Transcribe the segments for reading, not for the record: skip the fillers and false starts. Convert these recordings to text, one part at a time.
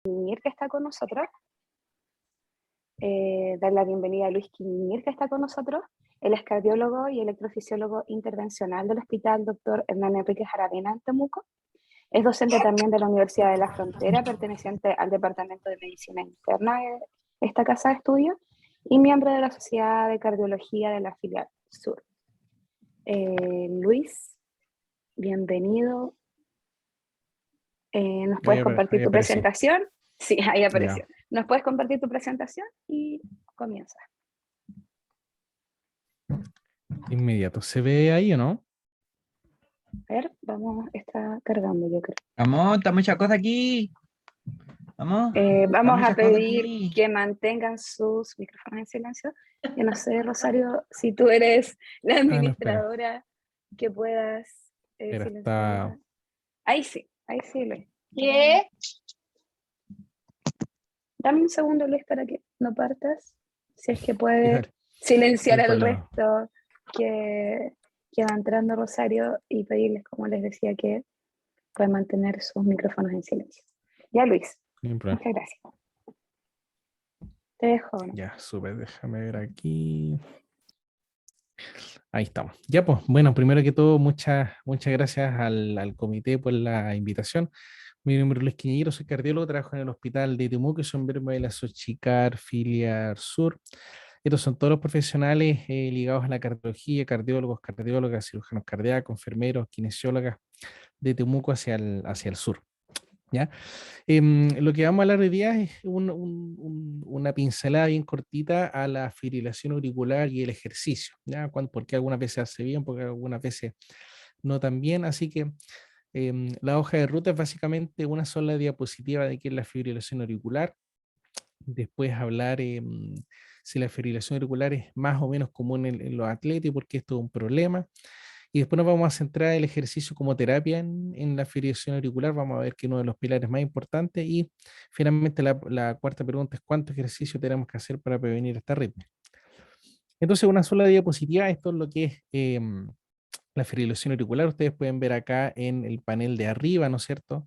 Que está con nosotros, dar la bienvenida a Luis Quiñir, que está con nosotros. Él es cardiólogo y electrofisiólogo intervencional del Hospital Dr. Hernán Enríquez Aravena en Temuco. Es docente también de la Universidad de la Frontera, perteneciente al Departamento de Medicina Interna de esta casa de estudio, y miembro de la Sociedad de Cardiología de la filial Sur. Luis, bienvenido. ¿Nos puedes compartir tu presentación? Sí, ahí apareció. Ya. ¿Nos puedes compartir tu presentación? Y comienza. Inmediato. ¿Se ve ahí o no? A ver, vamos, está cargando, yo creo. Vamos, está mucha cosa aquí. Vamos a pedir que mantengan sus micrófonos en silencio. Yo no sé, Rosario, si tú eres la administradora, que puedas silenciar. Está... Ahí sí, Luis. ¿Qué? Dame un segundo, Luis, para que no partas. Si es que puedes silenciar al resto que va entrando, Rosario, y pedirles, como les decía, que puedan mantener sus micrófonos en silencio. Ya, Luis. Muchas gracias. Te dejo, ¿no? Ya, súper. Déjame ver aquí. Ahí estamos. Ya, pues, bueno, primero que todo, muchas gracias al comité por la invitación. Mi nombre es Luis Quiñero, soy cardiólogo, trabajo en el hospital de Temuco, soy miembro de la Sochicar Filial Sur. Estos son todos los profesionales ligados a la cardiología, cardiólogos, cardiólogas, cirujanos cardíacos, enfermeros, kinesiólogas de Temuco hacia el sur. ¿Ya? Lo que vamos a hablar hoy día es una pincelada bien cortita a la fibrilación auricular y el ejercicio, ¿ya? Porque algunas veces hace bien, porque algunas veces no tan bien, así que la hoja de ruta es básicamente una sola diapositiva de qué es la fibrilación auricular, después hablar si la fibrilación auricular es más o menos común en los atletas y por qué esto es un problema. Y después nos vamos a centrar el ejercicio como terapia en la fibrilación auricular. Vamos a ver que uno de los pilares más importantes. Y finalmente la cuarta pregunta es ¿cuánto ejercicio tenemos que hacer para prevenir esta arritmia? Entonces, una sola diapositiva, esto es lo que es la fibrilación auricular. Ustedes pueden ver acá en el panel de arriba, ¿no es cierto?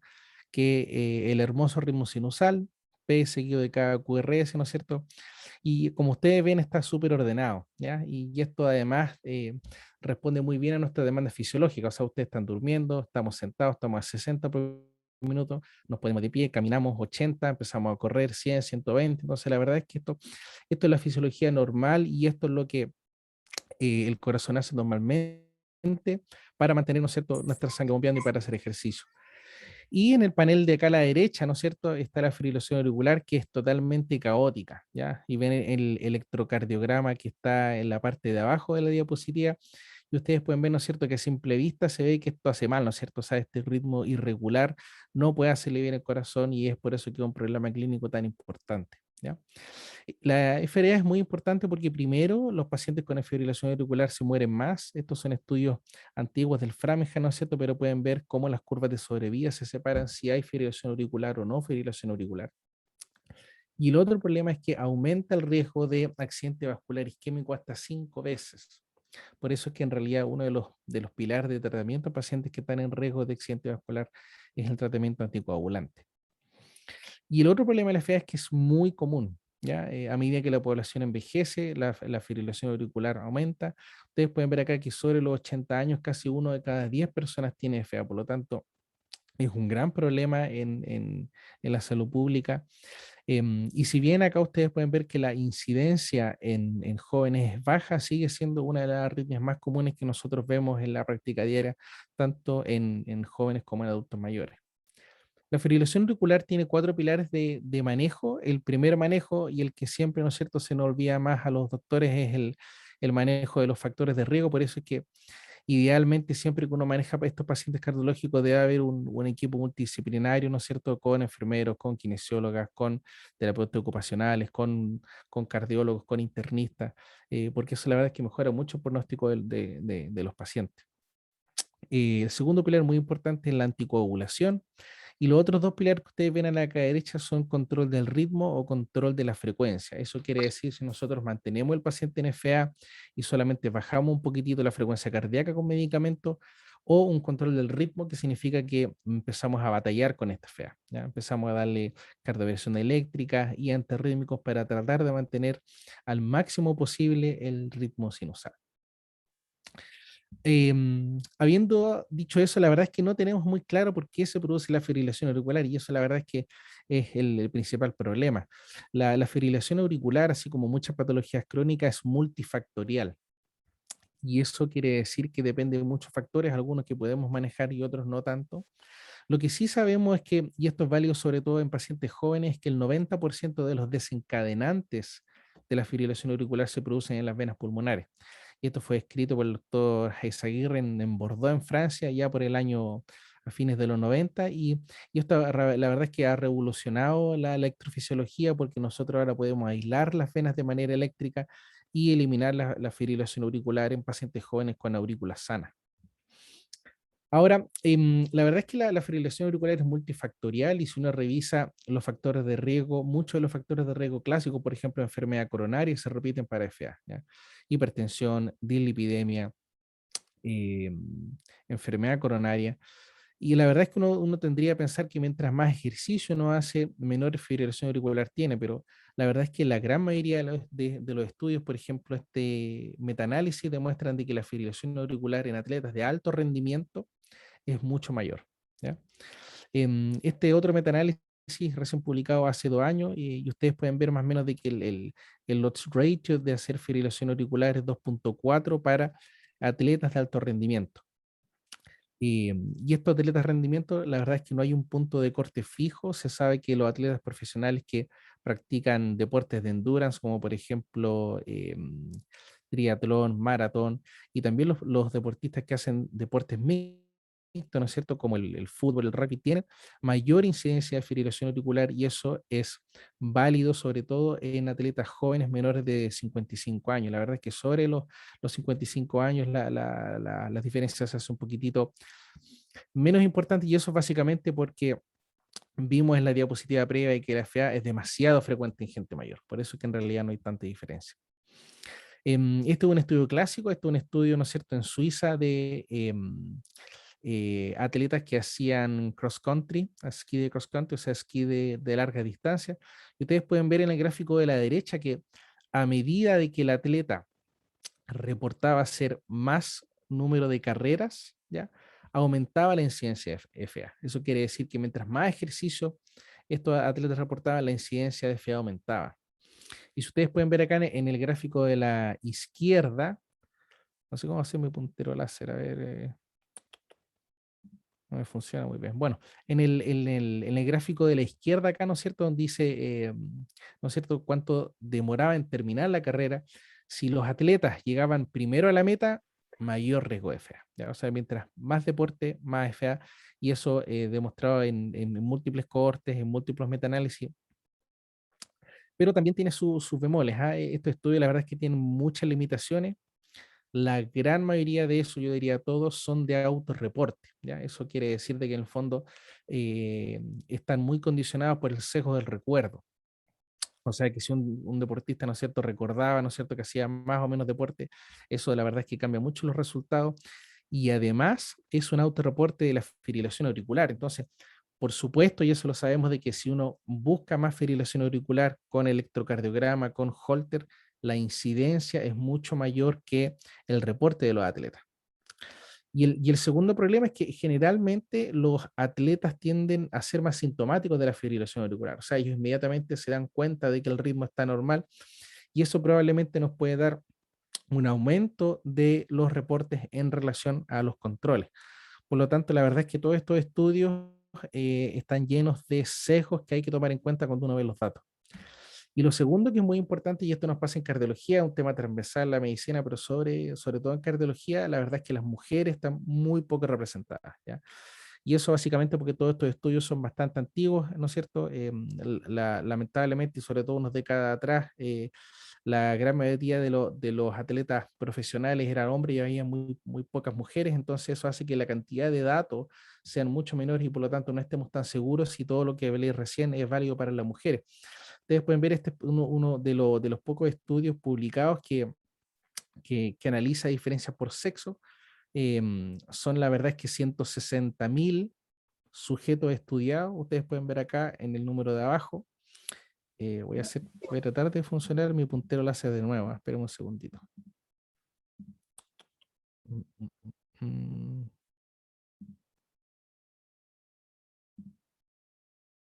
Que el hermoso ritmo sinusal, P seguido de cada QRS, ¿no es cierto? Y como ustedes ven, está súper ordenado, ¿ya? Y esto además responde muy bien a nuestra demanda fisiológica. O sea, ustedes están durmiendo, estamos sentados, estamos a 60 por minuto, nos ponemos de pie, caminamos 80, empezamos a correr 100, 120. Entonces, la verdad es que esto es la fisiología normal y esto es lo que el corazón hace normalmente para mantener, ¿no es cierto?, nuestra sangre bombeando y para hacer ejercicio. Y en el panel de acá a la derecha, ¿no es cierto?, está la fibrilación auricular, que es totalmente caótica, ¿ya? Y ven el electrocardiograma que está en la parte de abajo de la diapositiva, y ustedes pueden ver, ¿no es cierto?, que a simple vista se ve que esto hace mal, ¿no es cierto? O sea, este ritmo irregular no puede hacerle bien el corazón y es por eso que es un problema clínico tan importante, ¿ya? La FRA es muy importante porque primero los pacientes con fibrilación auricular se mueren más. Estos son estudios antiguos del Framingham, ¿no es cierto? Pero pueden ver cómo las curvas de sobrevida se separan si hay fibrilación auricular o no fibrilación auricular. Y el otro problema es que aumenta el riesgo de accidente vascular isquémico hasta 5 veces. Por eso es que en realidad uno de los pilares de tratamiento a pacientes que están en riesgo de accidente vascular es el tratamiento anticoagulante. Y el otro problema de la FA es que es muy común, ¿ya? A medida que la población envejece, la fibrilación auricular aumenta. Ustedes pueden ver acá que sobre los 80 años casi 1 de cada 10 personas tiene FA, por lo tanto es un gran problema en la salud pública. Y si bien acá ustedes pueden ver que la incidencia en jóvenes es baja, sigue siendo una de las arritmias más comunes que nosotros vemos en la práctica diaria, tanto en jóvenes como en adultos mayores. La fibrilación auricular tiene 4 pilares de manejo. El primer manejo, y el que siempre, ¿no es cierto?, se nos olvida más a los doctores, es el manejo de los factores de riesgo. Por eso es que idealmente siempre que uno maneja para estos pacientes cardiológicos debe haber un equipo multidisciplinario, ¿no es cierto?, con enfermeros, con kinesiólogas, con terapeutas ocupacionales, con cardiólogos, con internistas, porque eso la verdad es que mejora mucho el pronóstico de los pacientes. El segundo pilar muy importante es la anticoagulación. Y los otros 2 pilares que ustedes ven a la derecha son control del ritmo o control de la frecuencia. Eso quiere decir si nosotros mantenemos el paciente en FA y solamente bajamos un poquitito la frecuencia cardíaca con medicamentos, o un control del ritmo, que significa que empezamos a batallar con esta FA, ¿ya? Empezamos a darle cardioversión eléctrica y antirrítmicos para tratar de mantener al máximo posible el ritmo sinusal. Habiendo dicho eso, la verdad es que no tenemos muy claro por qué se produce la fibrilación auricular, y eso la verdad es que es el principal problema. La fibrilación auricular, así como muchas patologías crónicas, es multifactorial. Y eso quiere decir que depende de muchos factores, algunos que podemos manejar y otros no tanto. Lo que sí sabemos es que, y esto es válido sobre todo en pacientes jóvenes, que el 90% de los desencadenantes de la fibrilación auricular se producen en las venas pulmonares. Y esto fue escrito por el doctor Eizaguirre en Bordeaux, en Francia, ya por el año a fines de los 90, y esto la verdad es que ha revolucionado la electrofisiología, porque nosotros ahora podemos aislar las venas de manera eléctrica y eliminar la fibrilación auricular en pacientes jóvenes con aurículas sanas. Ahora, la verdad es que la fibrilación auricular es multifactorial, y si uno revisa los factores de riesgo, muchos de los factores de riesgo clásicos, por ejemplo, enfermedad coronaria, se repiten para FA, ¿ya? Hipertensión, dislipidemia, enfermedad coronaria. Y la verdad es que uno tendría que pensar que mientras más ejercicio uno hace, menor fibrilación auricular tiene, pero la verdad es que la gran mayoría de los estudios, por ejemplo, este metaanálisis, demuestran de que la fibrilación auricular en atletas de alto rendimiento es mucho mayor, ¿ya? Este otro metaanálisis recién publicado hace 2 años, y ustedes pueden ver más o menos de que el odds ratio de hacer fibrilación auricular es 2.4 para atletas de alto rendimiento. Y estos atletas de rendimiento, la verdad es que no hay un punto de corte fijo. Se sabe que los atletas profesionales que practican deportes de endurance, como por ejemplo triatlón, maratón, y también los deportistas que hacen deportes mixtos, ¿no es cierto?, como el fútbol, el rugby, tienen mayor incidencia de fibrilación auricular, y eso es válido sobre todo en atletas jóvenes menores de 55 años. La verdad es que sobre los 55 años las diferencias se hacen un poquitito menos importantes, y eso es básicamente porque vimos en la diapositiva previa que la FA es demasiado frecuente en gente mayor. Por eso es que en realidad no hay tanta diferencia. Este es un estudio clásico, este es un estudio, ¿no es cierto?, en Suiza de atletas que hacían cross country, esquí de cross country, o sea, esquí de larga distancia. Y ustedes pueden ver en el gráfico de la derecha que a medida de que el atleta reportaba hacer más número de carreras, ¿ya?, aumentaba la incidencia de FA. Eso quiere decir que mientras más ejercicio estos atletas reportaban, la incidencia de FA aumentaba. Y si ustedes pueden ver acá en el gráfico de la izquierda, no sé cómo hacer mi puntero láser, a ver, no me funciona muy bien. Bueno, en el gráfico de la izquierda acá, ¿no es cierto?, donde dice, ¿no es cierto?, cuánto demoraba en terminar la carrera. Si los atletas llegaban primero a la meta, mayor riesgo de FA, ¿ya? O sea, mientras más deporte, más FA, y eso demostrado en múltiples cohortes, en múltiples metaanálisis. Pero también tiene sus bemoles, ¿ah? Estos estudios, la verdad es que tienen muchas limitaciones. La gran mayoría de eso, yo diría todos, son de autorreporte, ¿ya? Eso quiere decir de que en el fondo están muy condicionados por el sesgo del recuerdo. O sea, que si un deportista, ¿no es cierto?, recordaba, ¿no es cierto?, que hacía más o menos deporte, eso la verdad es que cambia mucho los resultados. Y además es un autorreporte de la fibrilación auricular. Entonces, por supuesto, y eso lo sabemos, de que si uno busca más fibrilación auricular con electrocardiograma, con Holter, la incidencia es mucho mayor que el reporte de los atletas. Y el segundo problema es que generalmente los atletas tienden a ser más sintomáticos de la fibrilación auricular. O sea, ellos inmediatamente se dan cuenta de que el ritmo está normal, y eso probablemente nos puede dar un aumento de los reportes en relación a los controles. Por lo tanto, la verdad es que todos estos estudios están llenos de sesgos que hay que tomar en cuenta cuando uno ve los datos. Y lo segundo que es muy importante, y esto nos pasa en cardiología, un tema transversal en la medicina, pero sobre todo en cardiología, la verdad es que las mujeres están muy poco representadas, ¿ya? Y eso básicamente porque todos estos estudios son bastante antiguos, ¿no es cierto? Lamentablemente, y sobre todo unas décadas atrás, la gran mayoría de los atletas profesionales eran hombres y había muy, muy pocas mujeres. Entonces eso hace que la cantidad de datos sean mucho menores, y por lo tanto no estemos tan seguros si todo lo que hablé recién es válido para las mujeres. Ustedes pueden ver uno de los pocos estudios publicados que analiza diferencias por sexo. son la verdad es que 160.000 sujetos estudiados. Ustedes pueden ver acá en el número de abajo. Voy a tratar de funcionar mi puntero láser de nuevo. Esperen un segundito.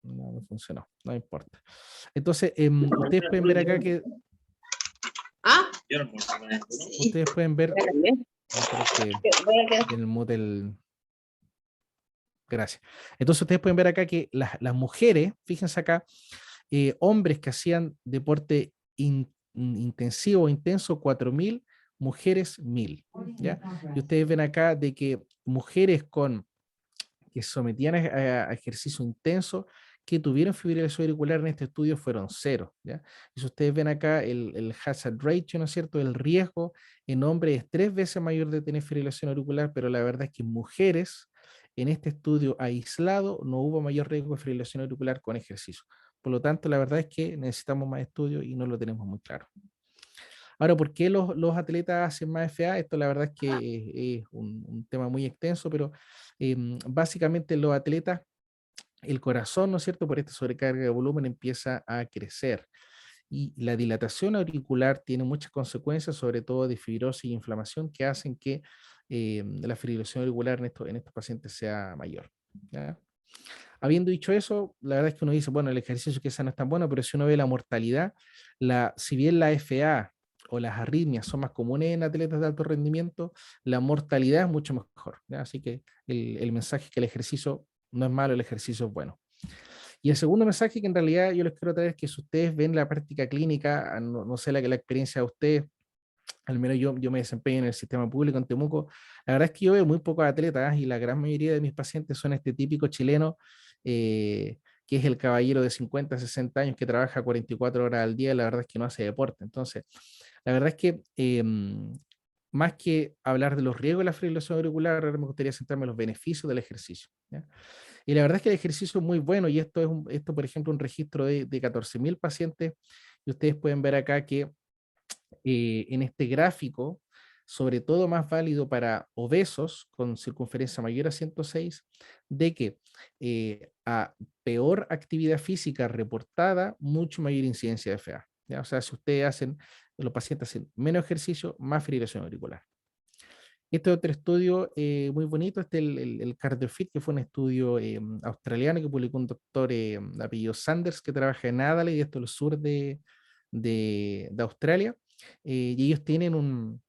No, no funcionó, no importa. Entonces, ustedes pueden ver acá que... Ustedes pueden ver... Espero que en el mute Gracias. Entonces, ustedes pueden ver acá que las mujeres, fíjense acá, hombres que hacían deporte intensivo o intenso, 4.000, mujeres 1.000, ¿ya? Y ustedes ven acá de que mujeres que sometían a ejercicio intenso, que tuvieron fibrilación auricular en este estudio fueron 0, ¿ya? Y si ustedes ven acá el hazard ratio, ¿no es cierto? El riesgo en hombres es 3 veces mayor de tener fibrilación auricular, pero la verdad es que en mujeres, en este estudio aislado, no hubo mayor riesgo de fibrilación auricular con ejercicio. Por lo tanto, la verdad es que necesitamos más estudios y no lo tenemos muy claro. Ahora, ¿por qué los atletas hacen más FA? Esto la verdad es que es un tema muy extenso, pero básicamente los atletas, el corazón, ¿no es cierto?, por esta sobrecarga de volumen empieza a crecer. Y la dilatación auricular tiene muchas consecuencias, sobre todo de fibrosis e inflamación, que hacen que la fibrilación auricular en estos pacientes sea mayor, ¿ya? Habiendo dicho eso, la verdad es que uno dice, bueno, el ejercicio quizás no es tan bueno, pero si uno ve la mortalidad, si bien la FA o las arritmias son más comunes en atletas de alto rendimiento, la mortalidad es mucho mejor, ¿ya? Así que el mensaje es que el ejercicio no es malo, el ejercicio es bueno. Y el segundo mensaje que en realidad yo les quiero traer es que si ustedes ven la práctica clínica, no sé la experiencia de ustedes, al menos yo me desempeño en el sistema público en Temuco, la verdad es que yo veo muy pocos atletas y la gran mayoría de mis pacientes son este típico chileno que es el caballero de 50, 60 años que trabaja 44 horas al día y la verdad es que no hace deporte. Entonces, la verdad es que más que hablar de los riesgos de la fibrilación auricular, me gustaría centrarme en los beneficios del ejercicio, ¿ya? Y la verdad es que el ejercicio es muy bueno y esto por ejemplo, un registro de 14.000 pacientes y ustedes pueden ver acá que en este gráfico, sobre todo más válido para obesos con circunferencia mayor a 106, de que a peor actividad física reportada, mucho mayor incidencia de FA, ¿ya? O sea, si los pacientes hacen menos ejercicio, más fibrilación auricular. Este otro estudio muy bonito, el CardioFit, que fue un estudio australiano que publicó un doctor de apellido Sanders, que trabaja en Adelaide, y esto es el sur de Australia. Y ellos tienen un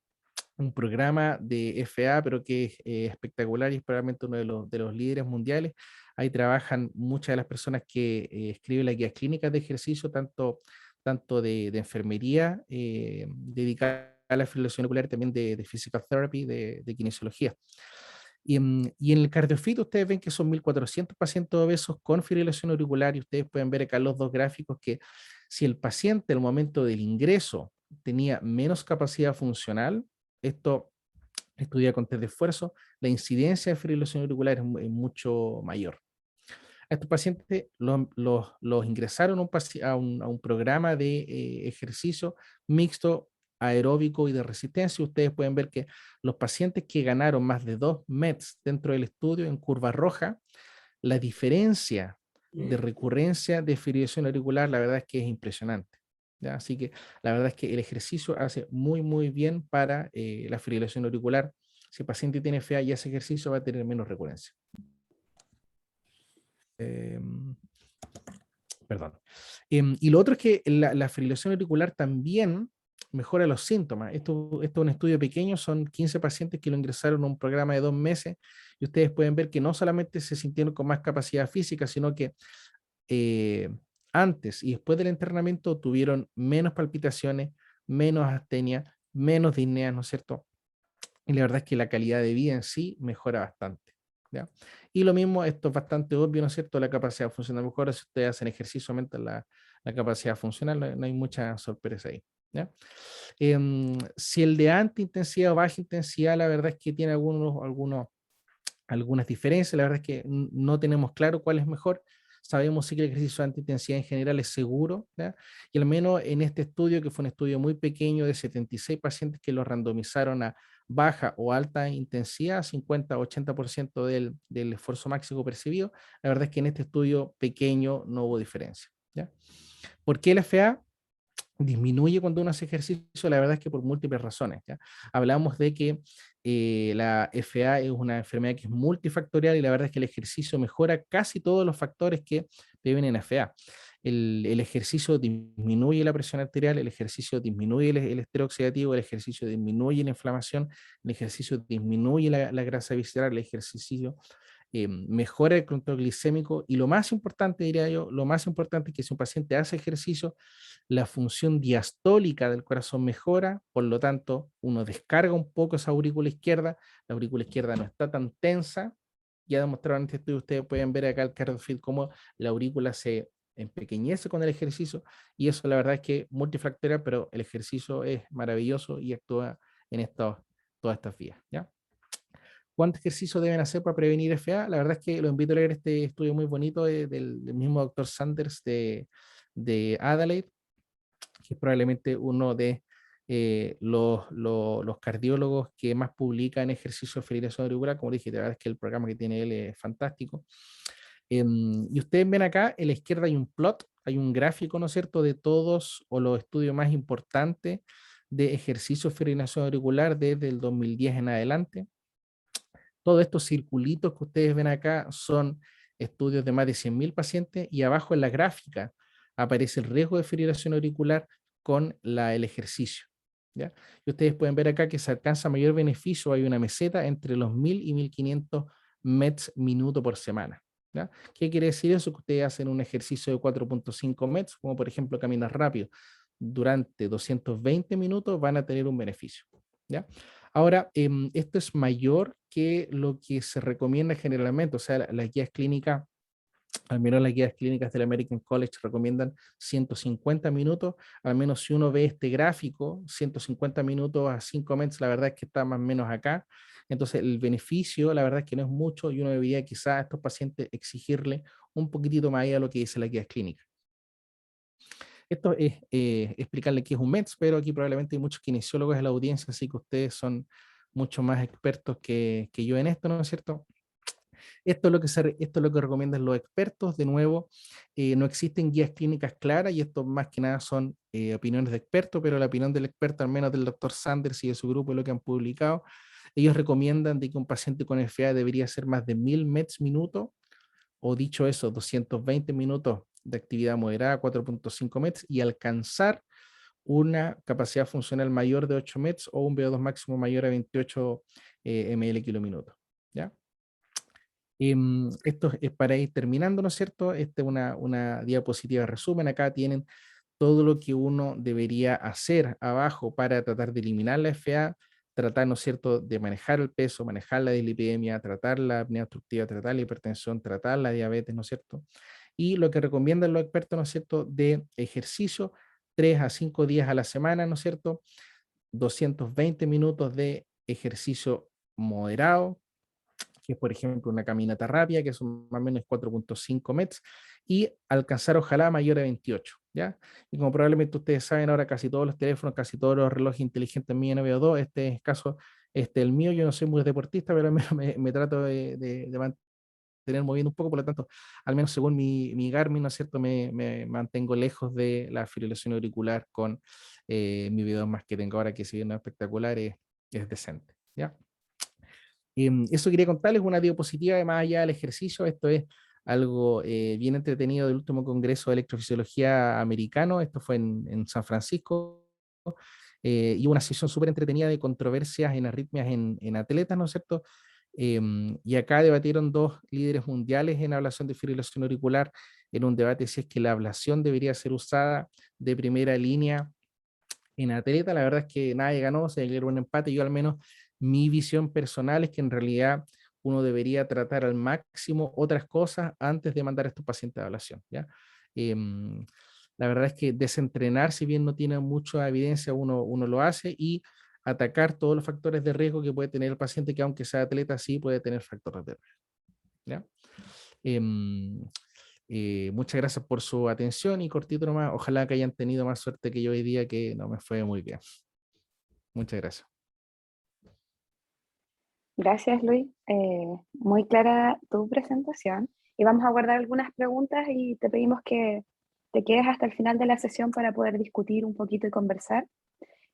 programa de FA, pero que es espectacular y es probablemente uno de los líderes mundiales. Ahí trabajan muchas de las personas que escriben las guías clínicas de ejercicio, tanto de enfermería dedicada a la fibrilación auricular, también de physical therapy, de kinesiología. Y en el CardioFit ustedes ven que son 1.400 pacientes obesos con fibrilación auricular y ustedes pueden ver acá los dos gráficos que si el paciente al momento del ingreso tenía menos capacidad funcional, esto estudia con test de esfuerzo, la incidencia de fibrilación auricular es mucho mayor. A estos pacientes los ingresaron a un programa de ejercicio mixto aeróbico y de resistencia. Ustedes pueden ver que los pacientes que ganaron más de 2 METs dentro del estudio en curva roja, la diferencia de recurrencia de fibrilación auricular, la verdad es que es impresionante, ¿ya? Así que la verdad es que el ejercicio hace muy, muy bien para la fibrilación auricular. Si el paciente tiene FA y hace ejercicio, va a tener menos recurrencia. Perdón. Y lo otro es que la fibrilación auricular también mejora los síntomas. Esto es un estudio pequeño, son 15 pacientes que lo ingresaron a un programa de 2 meses y ustedes pueden ver que no solamente se sintieron con más capacidad física, sino que antes y después del internamiento tuvieron menos palpitaciones, menos astenia, menos disneas, ¿no es cierto? Y la verdad es que la calidad de vida en sí mejora bastante, ¿ya? Y lo mismo, esto es bastante obvio, ¿no es cierto? La capacidad funcional mejora, si ustedes hacen ejercicio aumenta la capacidad funcional, no hay mucha sorpresa ahí, ¿ya? Si el de alta intensidad o baja intensidad, la verdad es que tiene algunas diferencias, la verdad es que no tenemos claro cuál es mejor. Sabemos sí que el ejercicio de alta intensidad en general es seguro, ¿ya? Y al menos en este estudio, que fue un estudio muy pequeño de 76 pacientes que lo randomizaron a baja o alta intensidad, 50-80% del esfuerzo máximo percibido. La verdad es que en este estudio pequeño no hubo diferencia, ¿ya? ¿Por qué el FA disminuye cuando uno hace ejercicio? La verdad es que por múltiples razones, ¿ya? Hablamos de que la FA es una enfermedad que es multifactorial y la verdad es que el ejercicio mejora casi todos los factores que viven en FA. El ejercicio disminuye la presión arterial, el ejercicio disminuye el estrés oxidativo, el ejercicio disminuye la inflamación, el ejercicio disminuye la grasa visceral, el ejercicio mejora el control glicémico y lo más importante, diría yo, lo más importante es que si un paciente hace ejercicio, la función diastólica del corazón mejora, por lo tanto, uno descarga un poco esa aurícula izquierda, la aurícula izquierda no está tan tensa, ya demostraron en este estudio, ustedes pueden ver acá el CardioFit cómo la aurícula se empequeñece con el ejercicio y eso la verdad es que multifactorial, pero el ejercicio es maravilloso y actúa en todas estas vías, ¿ya? ¿Cuánto ejercicio deben hacer para prevenir FA? La verdad es que lo invito a leer este estudio muy bonito del mismo doctor Sanders de Adelaide, que es probablemente uno de los cardiólogos que más publica en ejercicio de fibrilación auricular. Como dije, la verdad es que el programa que tiene él es fantástico. Y ustedes ven acá, a la izquierda hay un plot, hay un gráfico, ¿no es cierto?, de todos o los estudios más importantes de ejercicio de fibrilación auricular desde el 2010 en adelante. Todos estos circulitos que ustedes ven acá son estudios de más de 100.000 pacientes y abajo en la gráfica aparece el riesgo de fibrilación auricular con el ejercicio, ¿ya? Y ustedes pueden ver acá que se alcanza mayor beneficio, hay una meseta entre los 1.000 y 1.500 METs minuto por semana, ¿ya? ¿Qué quiere decir eso? Que ustedes hacen un ejercicio de 4.5 METs, como por ejemplo caminar rápido, durante 220 minutos van a tener un beneficio, ¿ya? Ahora, esto es mayor que lo que se recomienda generalmente, o sea, las guías clínicas, al menos las guías clínicas del American College recomiendan 150 minutos, al menos si uno ve este gráfico, 150 minutos a 5 meses, la verdad es que está más o menos acá. Entonces, el beneficio, la verdad es que no es mucho y uno debería quizás a estos pacientes exigirle un poquitito más allá de lo que dice la guía clínica. Esto es explicarle qué es un METS, pero aquí probablemente hay muchos kinesiólogos en la audiencia, así que ustedes son mucho más expertos que yo en esto, ¿no es cierto? Esto es lo que recomiendan los expertos. De nuevo, no existen guías clínicas claras y esto más que nada son opiniones de expertos, pero la opinión del experto, al menos del doctor Sanders y de su grupo, es lo que han publicado. Ellos recomiendan de que un paciente con FA debería hacer más de 1.000 METs minuto, o dicho eso, 220 minutos de actividad moderada, 4.5 METs, y alcanzar una capacidad funcional mayor de 8 METs o un VO2 máximo mayor a 28 ml kilo minuto, ¿ya? Esto es para ir terminando, ¿no es cierto? Esta es una diapositiva de resumen. Acá tienen todo lo que uno debería hacer abajo para tratar de eliminar la FA, tratar, ¿no es cierto?, de manejar el peso, manejar la dislipidemia, tratar la apnea obstructiva, tratar la hipertensión, tratar la diabetes, ¿no es cierto? Y lo que recomiendan los expertos, ¿no es cierto?, de ejercicio, 3 a 5 días a la semana, ¿no es cierto?, 220 minutos de ejercicio moderado, que es por ejemplo una caminata rápida, que son más o menos 4.5 METs, y alcanzar ojalá mayor a 28, ¿ya? Y como probablemente ustedes saben, ahora casi todos los teléfonos, casi todos los relojes inteligentes miden NVO2, este es caso, el mío, yo no soy muy deportista, pero al menos me trato de mantener moviendo un poco, por lo tanto, al menos según mi Garmin, ¿no es cierto?, me mantengo lejos de la fibrilación auricular con mi video más que tengo ahora, que si bien no es espectacular, es decente, ¿ya? Eso quería contarles, una diapositiva de más allá del ejercicio. Esto es algo bien entretenido del último Congreso de Electrofisiología americano. Esto fue en San Francisco. Y una sesión súper entretenida de controversias en arritmias en atletas, ¿no es cierto? Y acá debatieron dos líderes mundiales en ablación de fibrilación auricular en un debate si es que la ablación debería ser usada de primera línea en atleta. La verdad es que nadie ganó, se declaró un empate. Yo al menos mi visión personal es que en realidad uno debería tratar al máximo otras cosas antes de mandar a estos pacientes a ablación, ¿ya? La verdad es que desentrenar, si bien no tiene mucha evidencia, uno lo hace y atacar todos los factores de riesgo que puede tener el paciente, que aunque sea atleta, sí puede tener factores de riesgo, ¿ya? Muchas gracias por su atención y cortito nomás, ojalá que hayan tenido más suerte que yo hoy día, que no me fue muy bien. Muchas gracias. Gracias, Luis. Muy clara tu presentación. Y vamos a guardar algunas preguntas y te pedimos que te quedes hasta el final de la sesión para poder discutir un poquito y conversar.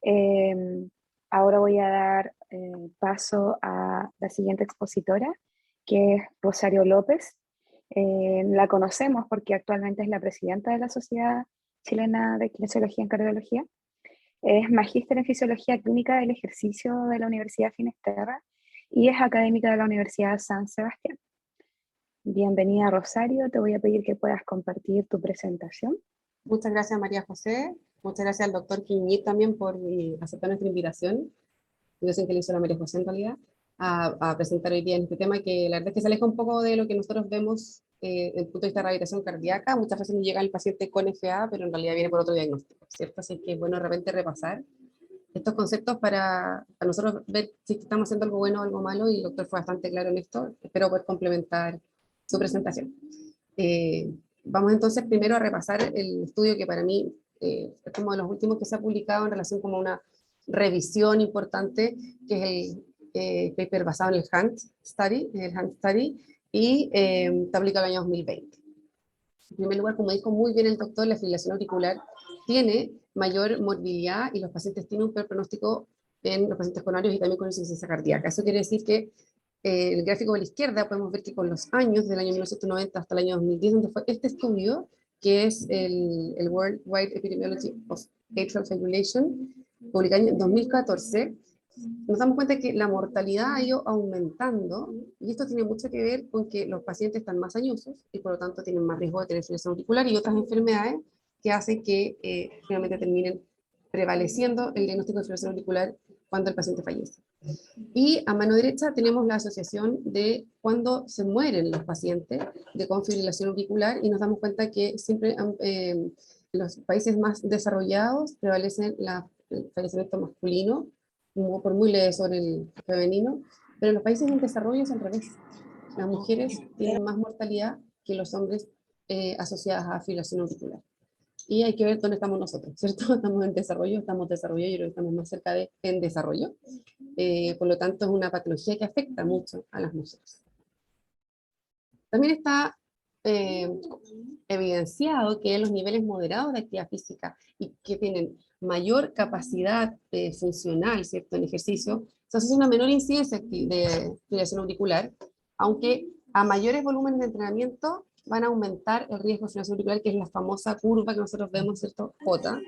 Eh, Ahora voy a dar paso a la siguiente expositora, que es Rosario López. La conocemos porque actualmente es la presidenta de la Sociedad Chilena de Kinesiología en Cardiología. Es magíster en Fisiología Clínica del Ejercicio de la Universidad Finisterra y es académica de la Universidad San Sebastián. Bienvenida, Rosario. Te voy a pedir que puedas compartir tu presentación. Muchas gracias, María José. Muchas gracias al doctor Quiñit también por aceptar nuestra invitación. Yo sé que le hizo la María José en realidad, a presentar hoy día en este tema que la verdad es que se aleja un poco de lo que nosotros vemos desde el punto de vista de rehabilitación cardíaca. Muchas veces nos llega el paciente con FA, pero en realidad viene por otro diagnóstico, ¿cierto? Así que es bueno de repente repasar estos conceptos para nosotros ver si estamos haciendo algo bueno o algo malo, y el doctor fue bastante claro en esto. Espero poder complementar su presentación. Vamos entonces primero a repasar el estudio que para mí es como de los últimos que se ha publicado en relación como una revisión importante, que es el paper basado en el HANT Study, y está publicado en el año 2020. En primer lugar, como dijo muy bien el doctor, la fibrilación auricular tiene mayor morbilidad y los pacientes tienen un peor pronóstico en los pacientes coronarios y también con insuficiencia cardíaca. Eso quiere decir que el gráfico de la izquierda podemos ver que con los años, del año 1990 hasta el año 2010, donde fue este estudio, que es el Worldwide Epidemiology of Atrial Fibrillation, publicado en 2014, nos damos cuenta que la mortalidad ha ido aumentando, y esto tiene mucho que ver con que los pacientes están más añosos y por lo tanto tienen más riesgo de tener fibrilación auricular y otras enfermedades que hacen que finalmente terminen prevaleciendo el diagnóstico de fibrilación auricular cuando el paciente fallece. Y a mano derecha tenemos la asociación de cuando se mueren los pacientes con fibrilación auricular, y nos damos cuenta que siempre en los países más desarrollados prevalecen el fallecimiento masculino por muy leve sobre el femenino, pero en los países en desarrollo es al revés. Las mujeres tienen más mortalidad que los hombres asociadas a fibrilación auricular. Y hay que ver dónde estamos nosotros, ¿cierto? Estamos en desarrollo, yo creo que estamos más cerca de en desarrollo. Por lo tanto, es una patología que afecta mucho a las mujeres. También está evidenciado que los niveles moderados de actividad física y que tienen mayor capacidad funcional, ¿cierto?, en ejercicio, se asocia una menor incidencia de fibrilación auricular, aunque a mayores volúmenes de entrenamiento van a aumentar el riesgo de fibrilación auricular, que es la famosa curva que nosotros vemos, ¿cierto?, J,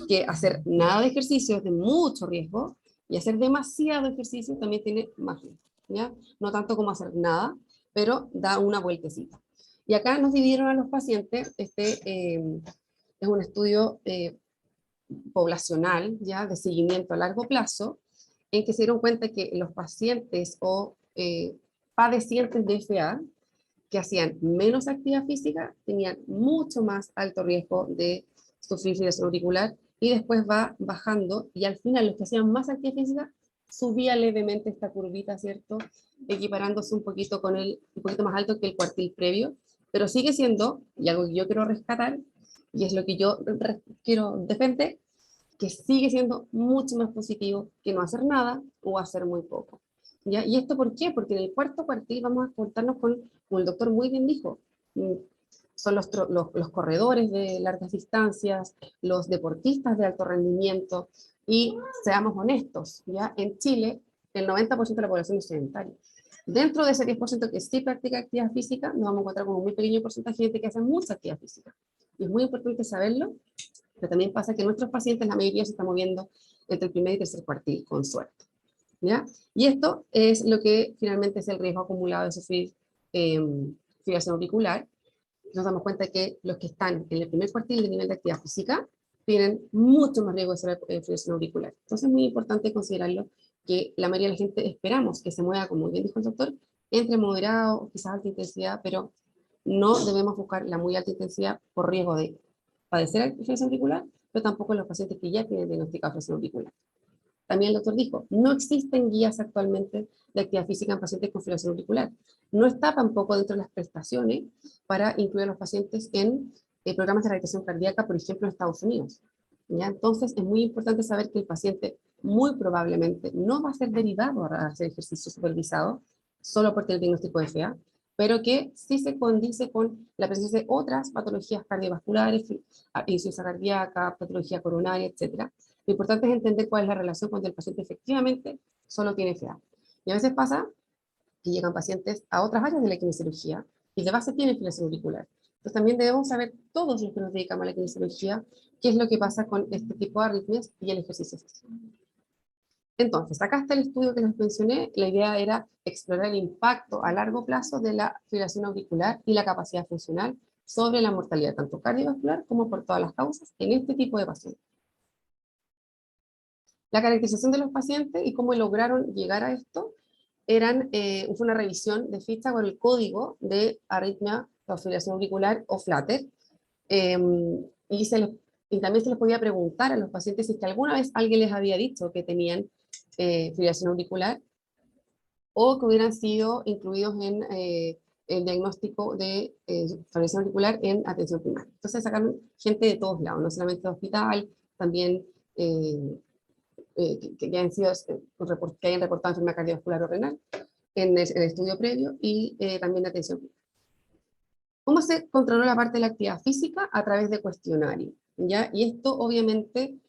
que hacer nada de ejercicio es de mucho riesgo, y hacer demasiado ejercicio también tiene más riesgo, ¿ya? No tanto como hacer nada, pero da una vueltecita. Y acá nos dividieron a los pacientes, es un estudio poblacional, ya, de seguimiento a largo plazo, en que se dieron cuenta que los pacientes o padecientes de FA que hacían menos actividad física tenían mucho más alto riesgo de sufrir fibrilación auricular, y después va bajando, y al final los que hacían más actividad física subía levemente esta curvita, ¿cierto?, equiparándose un poquito con un poquito más alto que el cuartil previo, pero sigue siendo, y algo que yo quiero rescatar, y es lo que yo quiero defender, que sigue siendo mucho más positivo que no hacer nada o hacer muy poco. ¿Ya? ¿Y esto por qué? Porque en el cuarto cuartil vamos a contarnos con, como el doctor muy bien dijo, son los corredores de largas distancias, los deportistas de alto rendimiento, y seamos honestos, ¿ya? En Chile el 90% de la población es sedentaria. Dentro de ese 10% que sí practica actividad física, nos vamos a encontrar con un muy pequeño porcentaje de gente que hace mucha actividad física. Y es muy importante saberlo, pero también pasa que nuestros pacientes, la mayoría se está moviendo entre el primer y tercer cuartil, con suerte, ¿ya? Y esto es lo que finalmente es el riesgo acumulado de sufrir fibrilación auricular. Nos damos cuenta que los que están en el primer cuartil de nivel de actividad física tienen mucho más riesgo de sufrir fibrilación auricular. Entonces es muy importante considerarlo, que la mayoría de la gente esperamos que se mueva, como bien dijo el doctor, entre moderado o quizás alta intensidad, pero no debemos buscar la muy alta intensidad por riesgo de padecer fibrilación auricular, pero tampoco en los pacientes que ya tienen diagnosticada fibrilación auricular. También el doctor dijo, no existen guías actualmente de actividad física en pacientes con fibrilación auricular. No está tampoco dentro de las prestaciones para incluir a los pacientes en programas de rehabilitación cardíaca, por ejemplo, en Estados Unidos, ¿ya? Entonces es muy importante saber que el paciente muy probablemente no va a ser derivado a hacer ejercicio supervisado, solo por el diagnóstico de FA, pero que sí se condice con la presencia de otras patologías cardiovasculares, insuficiencia cardíaca, patología coronaria, etc. Lo importante es entender cuál es la relación cuando el paciente efectivamente solo tiene FA. Y a veces pasa que llegan pacientes a otras áreas de la kinesiología y de base tienen fibrilación auricular. Entonces también debemos saber todos los que nos dedicamos a la kinesiología qué es lo que pasa con este tipo de arritmias y el ejercicio físico. Entonces, acá está el estudio que les mencioné. La idea era explorar el impacto a largo plazo de la fibrilación auricular y la capacidad funcional sobre la mortalidad, tanto cardiovascular como por todas las causas, en este tipo de pacientes. La caracterización de los pacientes y cómo lograron llegar a esto fue una revisión de ficha con el código de arritmia o fibrilación auricular o flutter, y también se les podía preguntar a los pacientes si es que alguna vez alguien les había dicho que tenían fibrilación auricular o que hubieran sido incluidos en el diagnóstico de fibrilación auricular en atención primaria. Entonces sacaron gente de todos lados, no solamente de hospital, también que hayan reportado enfermedad cardiovascular o renal en el estudio previo y también de atención primaria. ¿Cómo se controló la parte de la actividad física? A través de cuestionario, ¿ya? Y esto obviamente,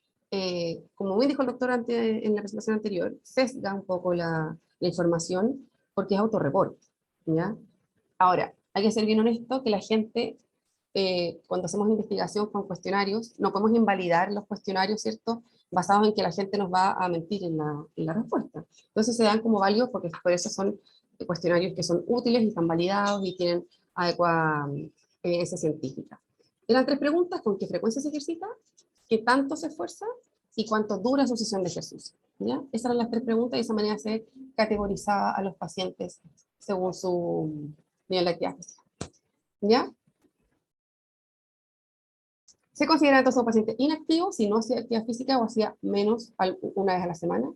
como bien dijo el doctor en la presentación anterior, sesga un poco la información porque es autorreporte, ¿ya? Ahora, hay que ser bien honesto que la gente, cuando hacemos investigación con cuestionarios, no podemos invalidar los cuestionarios, ¿cierto?, basados en que la gente nos va a mentir en la respuesta. Entonces se dan como válidos porque por eso son cuestionarios que son útiles y están validados y tienen adecuada evidencia científica. Eran 3 preguntas: ¿con qué frecuencia se ejercita? ¿Qué tanto se esfuerza? ¿Y cuánto dura su sesión de ejercicio? ¿Ya? Esas eran las 3 preguntas y de esa manera se categorizaba a los pacientes según su nivel de actividad física. ¿Ya? Se considera entonces un paciente inactivo si no hacía actividad física o hacía menos una vez a la semana.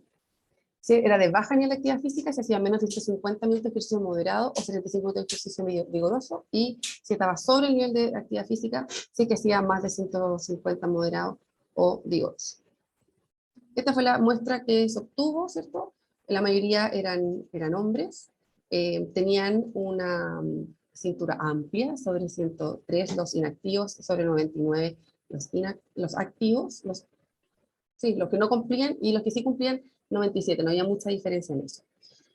Si era de baja nivel de actividad física, se hacía menos de 150 minutos de ejercicio moderado o 75 minutos de ejercicio vigoroso, y si estaba sobre el nivel de actividad física, sí que hacía más de 150 moderado o vigoroso. Esta fue la muestra que se obtuvo, ¿cierto? La mayoría eran hombres, tenían una cintura amplia, sobre 103 los inactivos, sobre 99 los activos, los que no cumplían, y los que sí cumplían 97, no había mucha diferencia en eso.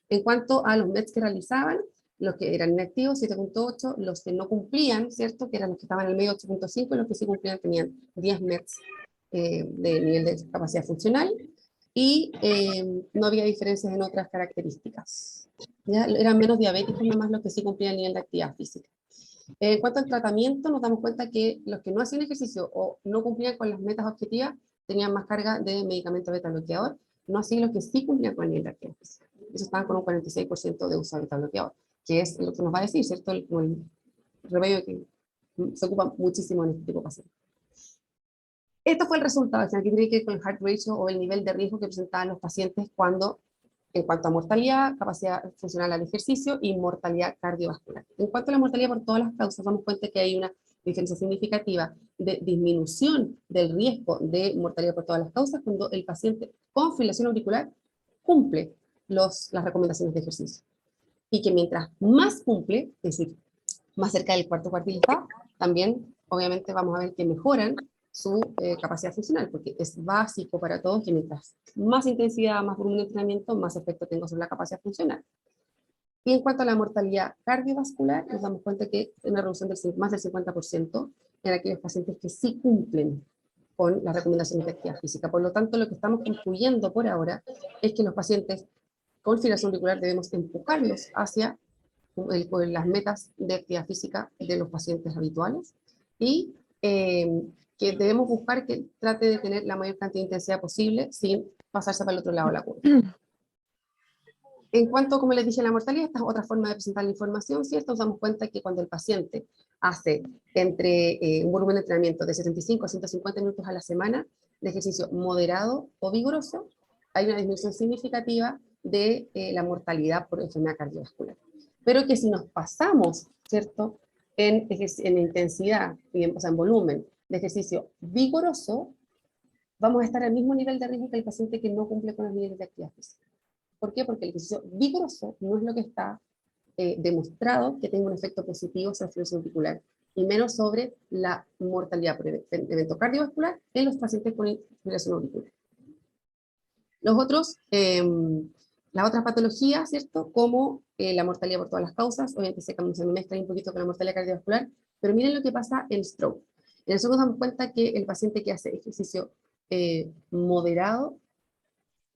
En cuanto a los METs que realizaban, los que eran inactivos, 7.8, los que no cumplían, ¿cierto?, que eran los que estaban en el medio, 8.5, y los que sí cumplían tenían 10 METs de nivel de capacidad funcional, y no había diferencias en otras características. ¿Ya? Eran menos diabéticos nomás los que sí cumplían el nivel de actividad física. En cuanto al tratamiento, nos damos cuenta que los que no hacían ejercicio o no cumplían con las metas objetivas tenían más carga de medicamento beta bloqueador, no así los que sí cumplían con el nivel de actividad física. Eso estaban con un 46% de uso de beta bloqueador, que es lo que nos va a decir, ¿cierto? El remedio que se ocupa muchísimo en este tipo de pacientes. Esto fue el resultado, aquí tiene que ver con el heart ratio o el nivel de riesgo que presentaban los pacientes en cuanto a mortalidad, capacidad funcional al ejercicio y mortalidad cardiovascular. En cuanto a la mortalidad por todas las causas, damos cuenta que hay una diferencia significativa de disminución del riesgo de mortalidad por todas las causas cuando el paciente con fibrilación auricular cumple las recomendaciones de ejercicio. Y que mientras más cumple, es decir, más cerca del cuarto cuartil está, también obviamente vamos a ver que mejoran su capacidad funcional, porque es básico para todos que mientras más intensidad, más volumen de entrenamiento, más efecto tengo sobre la capacidad funcional. Y en cuanto a la mortalidad cardiovascular, nos damos cuenta que hay una reducción del más del 50% en aquellos pacientes que sí cumplen con las recomendaciones de actividad física. Por lo tanto, lo que estamos concluyendo por ahora es que los pacientes con fibrilación auricular debemos empujarlos hacia las metas de actividad física de los pacientes habituales, y que debemos buscar que trate de tener la mayor cantidad de intensidad posible sin pasarse para el otro lado de la curva. En cuanto, como les dije, a la mortalidad, esta es otra forma de presentar la información, ¿cierto? Nos damos cuenta que cuando el paciente hace entre un volumen de entrenamiento de 75 a 150 minutos a la semana de ejercicio moderado o vigoroso, hay una disminución significativa de la mortalidad por enfermedad cardiovascular. Pero que si nos pasamos, ¿cierto?, en intensidad, o sea, en volumen de ejercicio vigoroso, vamos a estar al mismo nivel de riesgo que el paciente que no cumple con los niveles de actividad física. ¿Por qué? Porque el ejercicio vigoroso no es lo que está demostrado que tenga un efecto positivo sobre la fibrilación auricular, y menos sobre la mortalidad por evento cardiovascular en los pacientes con fibrilación auricular. Los otros, las otras patologías, ¿cierto? Como la mortalidad por todas las causas, obviamente se mezcla un poquito con la mortalidad cardiovascular, pero miren lo que pasa en stroke. En el stroke nos damos cuenta que el paciente que hace ejercicio moderado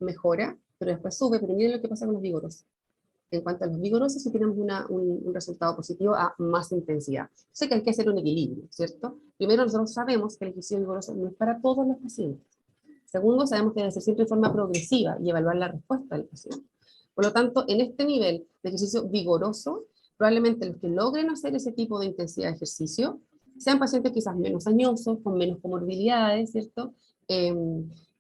mejora, pero después sube, pero miren lo que pasa con los vigorosos. En cuanto a los vigorosos, sí tenemos un resultado positivo a más intensidad. Sé que hay que hacer un equilibrio, ¿cierto? Primero, nosotros sabemos que el ejercicio vigoroso no es para todos los pacientes. Segundo, sabemos que debe ser siempre de forma progresiva y evaluar la respuesta del paciente. Por lo tanto, en este nivel de ejercicio vigoroso, probablemente los que logren hacer ese tipo de intensidad de ejercicio sean pacientes quizás menos añosos, con menos comorbilidades, ¿cierto?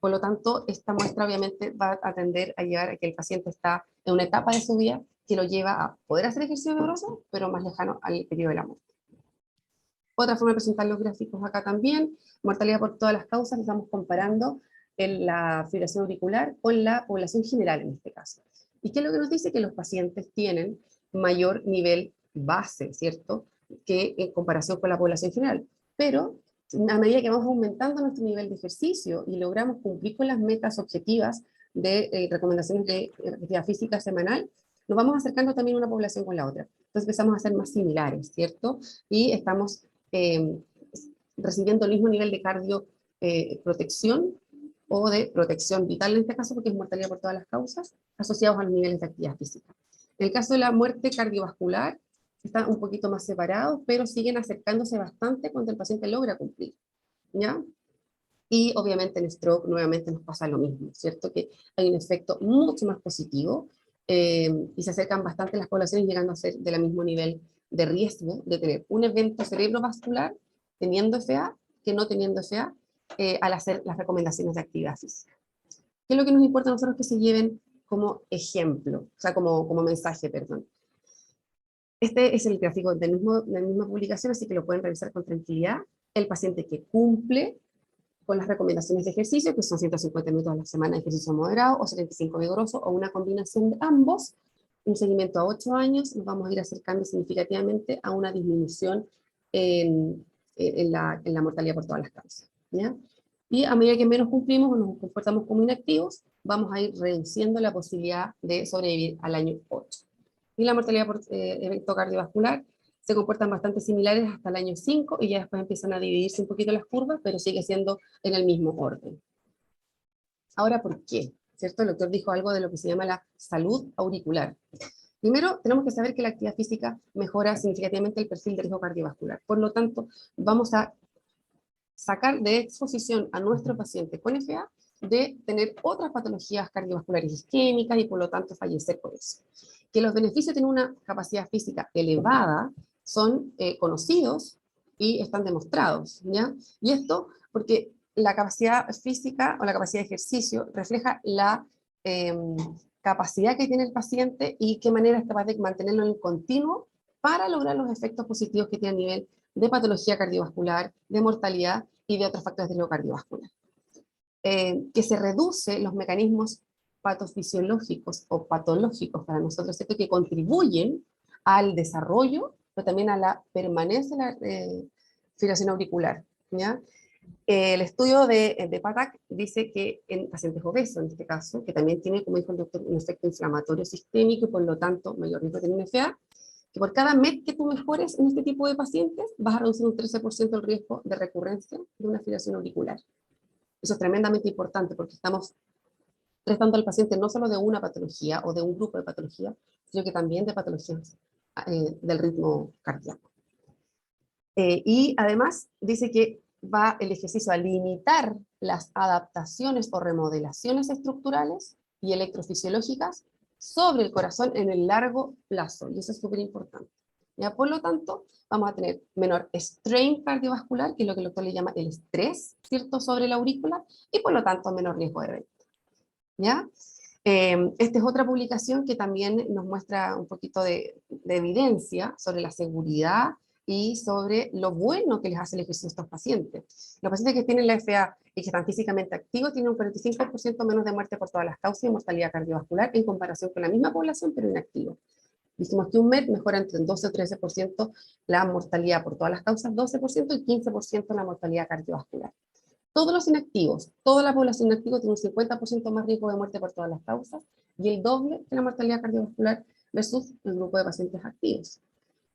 Por lo tanto, esta muestra obviamente va a tender a llegar a que el paciente está en una etapa de su vida que lo lleva a poder hacer ejercicio vigoroso, pero más lejano al periodo de la muerte. Otra forma de presentar los gráficos acá también, mortalidad por todas las causas, estamos comparando la fibrilación auricular con la población general en este caso. ¿Y qué es lo que nos dice? Que los pacientes tienen mayor nivel base, ¿cierto?, que en comparación con la población general. Pero a medida que vamos aumentando nuestro nivel de ejercicio y logramos cumplir con las metas objetivas de recomendaciones de actividad física semanal, nos vamos acercando también una población con la otra. Entonces empezamos a ser más similares, ¿cierto? Y estamos recibiendo el mismo nivel de cardioprotección o de protección vital en este caso, porque es mortalidad por todas las causas, asociados a los niveles de actividad física. En el caso de la muerte cardiovascular, están un poquito más separados, pero siguen acercándose bastante cuando el paciente logra cumplir, ¿ya? Y obviamente en stroke nuevamente nos pasa lo mismo, ¿cierto? Que hay un efecto mucho más positivo y se acercan bastante las poblaciones, llegando a ser del mismo nivel de riesgo de tener un evento cerebrovascular teniendo FA que no teniendo FA al hacer las recomendaciones de actividad física. ¿Qué es lo que nos importa a nosotros que se lleven como ejemplo? O sea, como mensaje, perdón. Este es el gráfico de la misma publicación, así que lo pueden revisar con tranquilidad. El paciente que cumple con las recomendaciones de ejercicio, que son 150 minutos a la semana de ejercicio moderado, o 75 vigoroso, o una combinación de ambos, un seguimiento a 8 años, nos vamos a ir acercando significativamente a una disminución en la mortalidad por todas las causas, ¿ya? Y a medida que menos cumplimos o nos comportamos como inactivos, vamos a ir reduciendo la posibilidad de sobrevivir al año 8. Y la mortalidad por evento cardiovascular se comportan bastante similares hasta el año 5 y ya después empiezan a dividirse un poquito las curvas, pero sigue siendo en el mismo orden. Ahora, ¿por qué? ¿Cierto? El doctor dijo algo de lo que se llama la salud auricular. Primero, tenemos que saber que la actividad física mejora significativamente el perfil de riesgo cardiovascular. Por lo tanto, vamos a sacar de exposición a nuestro paciente con FA de tener otras patologías cardiovasculares isquémicas y por lo tanto fallecer por eso. Que los beneficios de tener una capacidad física elevada son conocidos y están demostrados, ¿ya? Y esto porque la capacidad física o la capacidad de ejercicio refleja la capacidad que tiene el paciente y qué manera es capaz de mantenerlo en continuo para lograr los efectos positivos que tiene a nivel de patología cardiovascular, de mortalidad y de otros factores de riesgo cardiovascular. Que se reduce los mecanismos patofisiológicos o patológicos para nosotros, ¿cierto?, que contribuyen al desarrollo, pero también a la permanencia de la fibrilación auricular, ¿ya? El estudio de PATAC dice que en pacientes obesos, en este caso, que también tiene, como dijo el doctor, un efecto inflamatorio sistémico y por lo tanto mayor riesgo de tener FA, que por cada mes que tú mejores en este tipo de pacientes, vas a reducir un 13% el riesgo de recurrencia de una fibrilación auricular. Eso es tremendamente importante porque estamos tratando al paciente no solo de una patología o de un grupo de patologías, sino que también de patologías del ritmo cardíaco. Y además dice que va el ejercicio a limitar las adaptaciones o remodelaciones estructurales y electrofisiológicas sobre el corazón en el largo plazo, y eso es súper importante. ¿Ya? Por lo tanto, vamos a tener menor strain cardiovascular, que es lo que el doctor le llama el estrés, ¿cierto?, sobre la aurícula, y por lo tanto menor riesgo de evento. ¿Ya? Esta es otra publicación que también nos muestra un poquito de evidencia sobre la seguridad y sobre lo bueno que les hace el ejercicio a estos pacientes. Los pacientes que tienen la FA y que están físicamente activos tienen un 45% menos de muerte por todas las causas y mortalidad cardiovascular en comparación con la misma población pero inactiva. Dijimos que un MED mejora entre el 12 o 13% la mortalidad por todas las causas, 12% y 15% la mortalidad cardiovascular. Todos los inactivos, toda la población inactiva tiene un 50% más riesgo de muerte por todas las causas y el doble que la mortalidad cardiovascular versus el grupo de pacientes activos.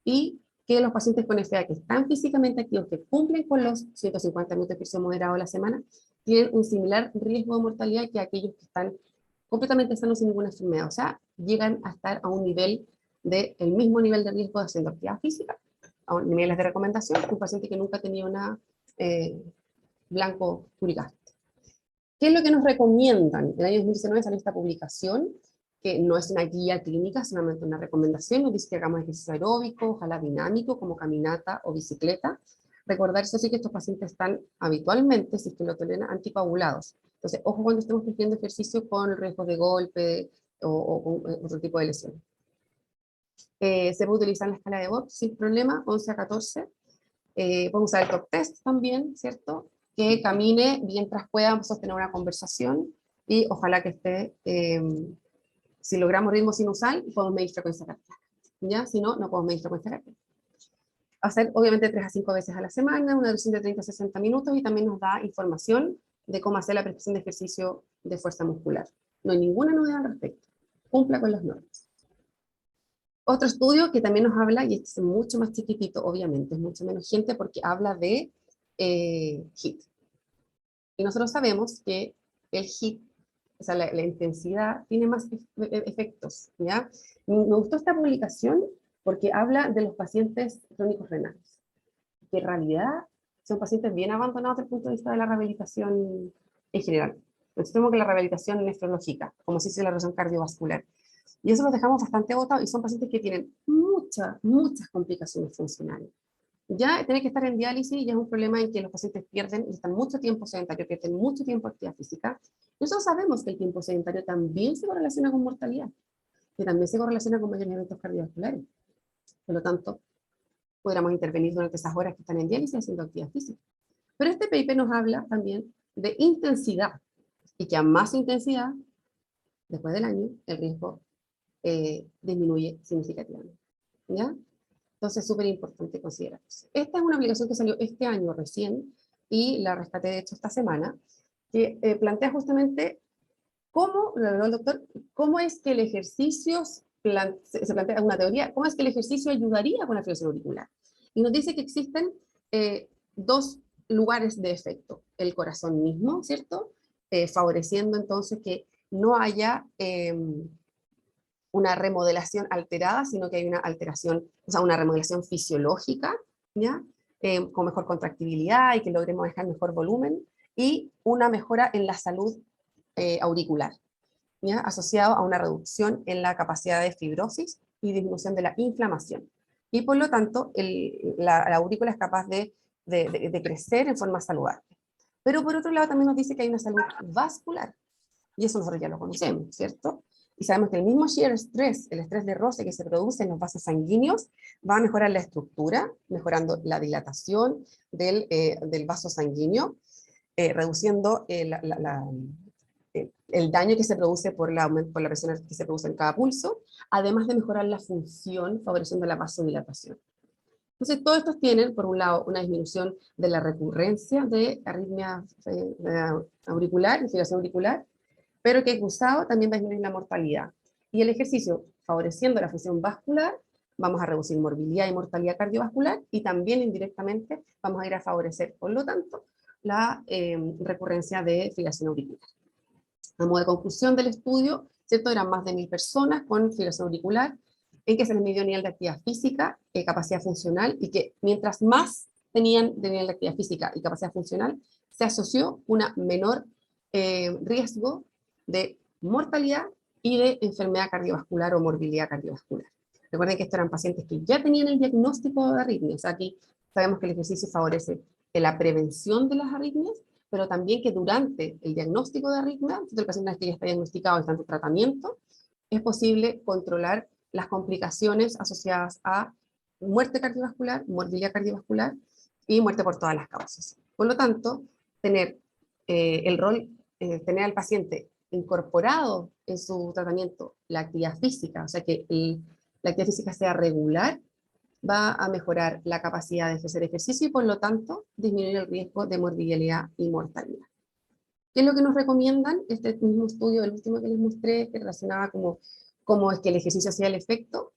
Y que los pacientes con FA que están físicamente activos, que cumplen con los 150 minutos de ejercicio moderado a la semana, tienen un similar riesgo de mortalidad que aquellos que están completamente sanos sin ninguna enfermedad. O sea, llegan a estar a un nivel el mismo nivel de riesgo de haciendo actividad física, a niveles de recomendación, un paciente que nunca tenía una blanco uric acid. ¿Qué es lo que nos recomiendan? En el año 2019 salió esta publicación, que no es una guía clínica, es solamente una recomendación, nos dice que hagamos ejercicio aeróbico, ojalá dinámico, como caminata o bicicleta. Recordar eso sí que estos pacientes están habitualmente, si es que lo toleran, anticoagulados. Entonces, ojo cuando estemos haciendo ejercicio con riesgo de golpe o con otro tipo de lesión. Se puede utilizar la escala de Bob sin problema, 11 a 14. Podemos usar el top test también, ¿cierto? Que camine mientras puedan sostener una conversación y ojalá que esté, si logramos ritmo sinusal, podemos medir frecuencia cardíaca. ¿Ya? Si no, no podemos medir frecuencia cardíaca. Hacer obviamente 3 a 5 veces a la semana, una duración de 30 a 60 minutos y también nos da información de cómo hacer la prescripción de ejercicio de fuerza muscular. No hay ninguna novedad al respecto. Cumpla con las normas. Otro estudio que también nos habla, y este es mucho más chiquitito, obviamente, es mucho menos gente porque habla de HIIT. Y nosotros sabemos que el HIIT, o sea, la intensidad, tiene más efectos, ¿ya? Me gustó esta publicación porque habla de los pacientes crónicos renales, que en realidad son pacientes bien abandonados desde el punto de vista de la rehabilitación en general. Entonces tenemos que la rehabilitación nefrológica, como se dice la relación cardiovascular. Y eso los dejamos bastante agotados y son pacientes que tienen muchas complicaciones funcionales. Ya tener que estar en diálisis ya es un problema en que los pacientes pierden y están mucho tiempo sedentario, pierden mucho tiempo de actividad física. Nosotros sabemos que el tiempo sedentario también se correlaciona con mortalidad, que también se correlaciona con mayores eventos cardiovasculares. Por lo tanto, podríamos intervenir durante esas horas que están en diálisis haciendo actividad física. Pero este paper nos habla también de intensidad, y que a más intensidad, después del año, el riesgo disminuye significativamente. ¿Ya? Entonces, súper importante considerar eso. Esta es una aplicación que salió este año recién, y la rescaté de hecho esta semana, que plantea justamente cómo, lo habló el doctor, cómo es que el ejercicio, se plantea una teoría, cómo es que el ejercicio ayudaría con la fibrilación auricular. Y nos dice que existen 2 lugares de efecto. El corazón mismo, ¿cierto? Favoreciendo entonces que no haya una remodelación alterada, sino que hay una alteración, o sea, una remodelación fisiológica, ¿ya? Con mejor contractibilidad y que logremos dejar mejor volumen, y una mejora en la salud auricular, ¿ya? Asociado a una reducción en la capacidad de fibrosis y disminución de la inflamación. Y por lo tanto, la aurícula es capaz de crecer en forma saludable. Pero por otro lado también nos dice que hay una salud vascular, y eso nosotros ya lo conocemos, ¿cierto? Y sabemos que el mismo shear stress, el estrés de roce que se produce en los vasos sanguíneos, va a mejorar la estructura, mejorando la dilatación del vaso sanguíneo, reduciendo el daño que se produce por la presión que se produce en cada pulso, además de mejorar la función, favoreciendo la vasodilatación. Entonces, todos estos tienen, por un lado, una disminución de la recurrencia de arritmia auricular, fibrilación auricular, pero que cruzado también va a disminuir la mortalidad. Y el ejercicio, favoreciendo la función vascular, vamos a reducir morbilidad y mortalidad cardiovascular, y también indirectamente vamos a ir a favorecer, por lo tanto, la recurrencia de fibrilación auricular. A modo de conclusión del estudio, ¿cierto? Eran más de 1000 personas con fibrilación auricular, en que se les midió nivel de actividad física, capacidad funcional, y que mientras más tenían de nivel de actividad física y capacidad funcional, se asoció una menor riesgo de mortalidad y de enfermedad cardiovascular o morbilidad cardiovascular. Recuerden que estos eran pacientes que ya tenían el diagnóstico de arritmias. Aquí sabemos que el ejercicio favorece la prevención de las arritmias, pero también que durante el diagnóstico de arritmia, el paciente que ya está diagnosticado y está en tratamiento, es posible controlar las complicaciones asociadas a muerte cardiovascular, morbilidad cardiovascular y muerte por todas las causas. Por lo tanto, tener el rol, tener al paciente incorporado en su tratamiento la actividad física, o sea que la actividad física sea regular, va a mejorar la capacidad de hacer ejercicio y por lo tanto disminuir el riesgo de morbilidad y mortalidad. ¿Qué es lo que nos recomiendan? Este mismo estudio, el último que les mostré, que relacionaba cómo es que el ejercicio hacía el efecto,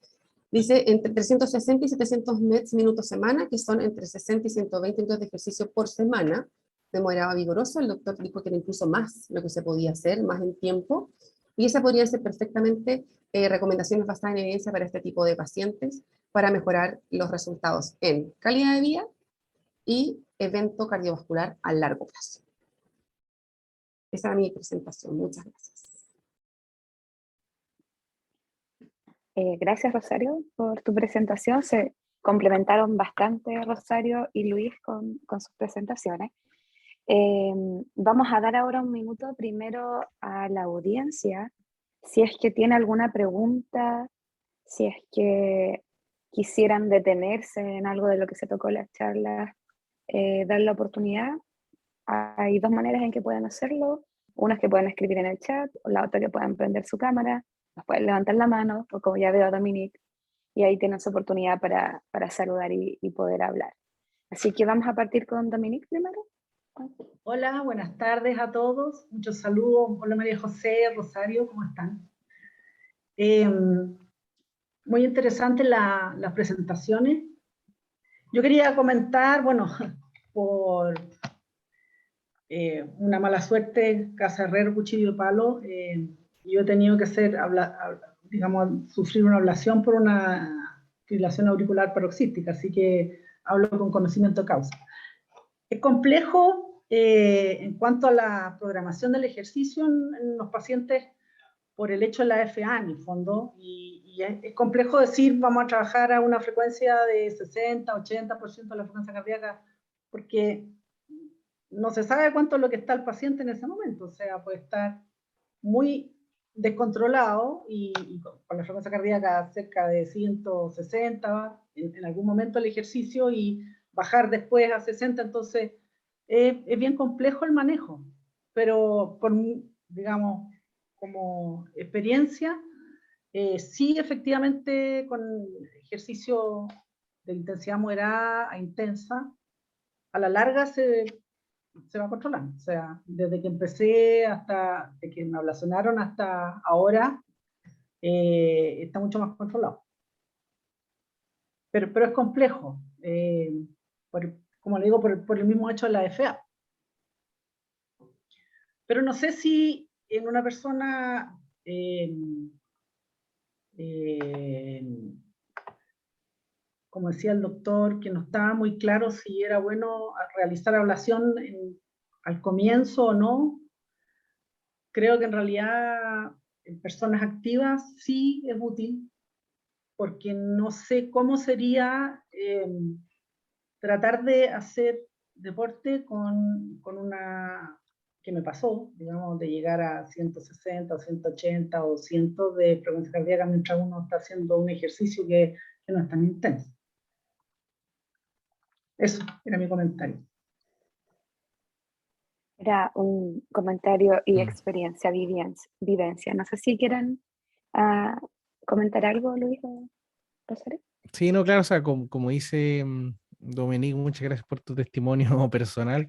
dice entre 360 y 700 minutos semana, que son entre 60 y 120 minutos de ejercicio por semana, de manera vigorosa. El doctor dijo que era incluso más lo que se podía hacer, más en tiempo, y esas podrían ser perfectamente recomendaciones basadas en evidencia para este tipo de pacientes, para mejorar los resultados en calidad de vida y evento cardiovascular a largo plazo. Esa era mi presentación. Muchas gracias. Gracias, Rosario, por tu presentación. Se complementaron bastante Rosario y Luis con sus presentaciones. Vamos a dar ahora un minuto primero a la audiencia, si es que tiene alguna pregunta, si es que quisieran detenerse en algo de lo que se tocó en la charla, dar la oportunidad. Hay dos maneras en que pueden hacerlo. Una es que pueden escribir en el chat, o la otra que pueden prender su cámara, pueden levantar la mano, o como ya veo a Dominique, y ahí tienen su oportunidad para saludar y poder hablar. Así que vamos a partir con Dominique primero. Hola, buenas tardes a todos. Muchos saludos. Hola María José, Rosario, ¿cómo están? Muy interesantes las presentaciones. Yo quería comentar, bueno, por una mala suerte, casa herrero, cuchillo de palo, yo he tenido que sufrir una ablación por una fibrilación auricular paroxística, así que hablo con conocimiento de causa. Es complejo en cuanto a la programación del ejercicio en los pacientes por el hecho de la FA en el fondo, y es complejo decir vamos a trabajar a una frecuencia de 60, 80% de la frecuencia cardíaca, porque no se sabe cuánto es lo que está el paciente en ese momento, o sea, puede estar muy descontrolado y con la frecuencia cardíaca cerca de 160 en algún momento del ejercicio y bajar después a 60, entonces es bien complejo el manejo, pero digamos, como experiencia, sí efectivamente con ejercicio de intensidad moderada a intensa, a la larga se va controlando, o sea, desde que empecé hasta de que me ablacionaron hasta ahora, está mucho más controlado. Pero es complejo, como le digo, por el mismo hecho de la FA. Pero no sé si en una persona como decía el doctor, que no estaba muy claro si era bueno realizar ablación al comienzo o no. Creo que en realidad en personas activas sí es útil, porque no sé cómo sería tratar de hacer deporte con una, que me pasó, digamos, de llegar a 160 o 180 o 200 de frecuencia cardíaca mientras uno está haciendo un ejercicio que no es tan intenso. Eso era mi comentario. Era un comentario y experiencia, vivencia. No sé si quieren comentar algo, Luis o Rosario. Sí, no, claro, o sea, como dice Dominique, muchas gracias por tu testimonio personal.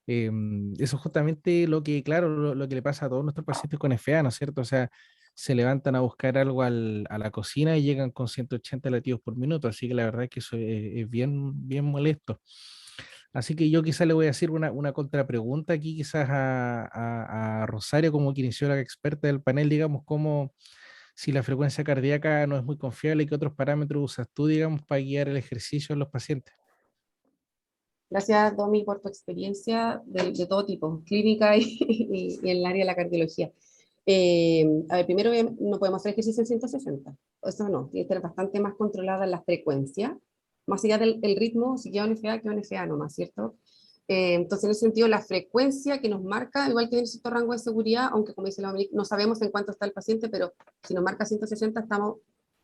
Eso es justamente lo que, claro, lo que le pasa a todos nuestros pacientes con FA, ¿no es cierto? O sea, se levantan a buscar algo a la cocina y llegan con 180 latidos por minuto, así que la verdad es que eso es bien, bien molesto. Así que yo quizás le voy a hacer una contrapregunta aquí, quizás a Rosario, como kinesióloga experta del panel, digamos, como si la frecuencia cardíaca no es muy confiable, ¿qué otros parámetros usas tú, digamos, para guiar el ejercicio en los pacientes? Gracias, Domi, por tu experiencia de todo tipo, clínica y en el área de la cardiología. A ver, primero no podemos hacer ejercicio en 160. Eso no, tiene que estar bastante más controlada la frecuencia, más allá del ritmo, si queda un FA nomás, ¿cierto? Entonces, en ese sentido, la frecuencia que nos marca, igual que en cierto rango de seguridad, aunque como dice la Dominique, no sabemos en cuánto está el paciente, pero si nos marca 160, estamos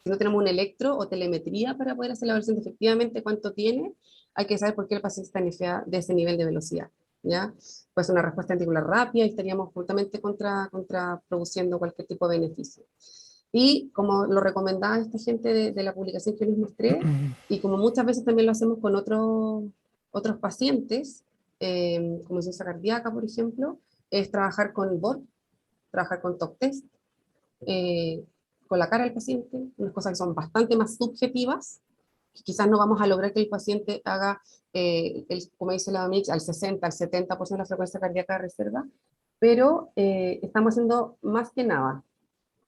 Si no tenemos un electro o telemetría para poder hacer la evaluación de efectivamente cuánto tiene, hay que saber por qué el paciente está en FA de ese nivel de velocidad, ¿ya? Pues una respuesta ventricular rápida y estaríamos justamente contraproduciendo cualquier tipo de beneficio. Y como lo recomendaba esta gente de la publicación que les mostré, y como muchas veces también lo hacemos con otros pacientes, como insuficiencia cardíaca, por ejemplo, es trabajar con BORD, trabajar con TOC test, con la cara del paciente, unas cosas que son bastante más subjetivas, que quizás no vamos a lograr que el paciente haga, como dice la Mix, al 60, al 70% de la frecuencia cardíaca de reserva, pero estamos haciendo más que nada.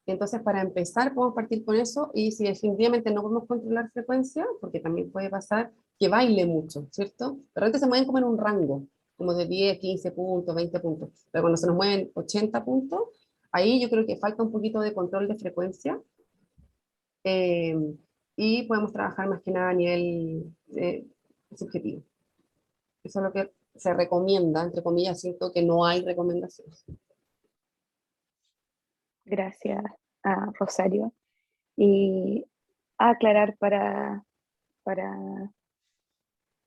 Entonces, para empezar, podemos partir con eso, y si definitivamente no podemos controlar frecuencia, porque también puede pasar que baile mucho, ¿cierto? De repente se mueven como en un rango, como de 10, 15 puntos, 20 puntos, pero cuando se nos mueven 80 puntos, ahí yo creo que falta un poquito de control de frecuencia, eh, y podemos trabajar más que nada a nivel subjetivo. Eso es lo que se recomienda, entre comillas, siento que no hay recomendaciones. Gracias a Rosario. Y a aclarar para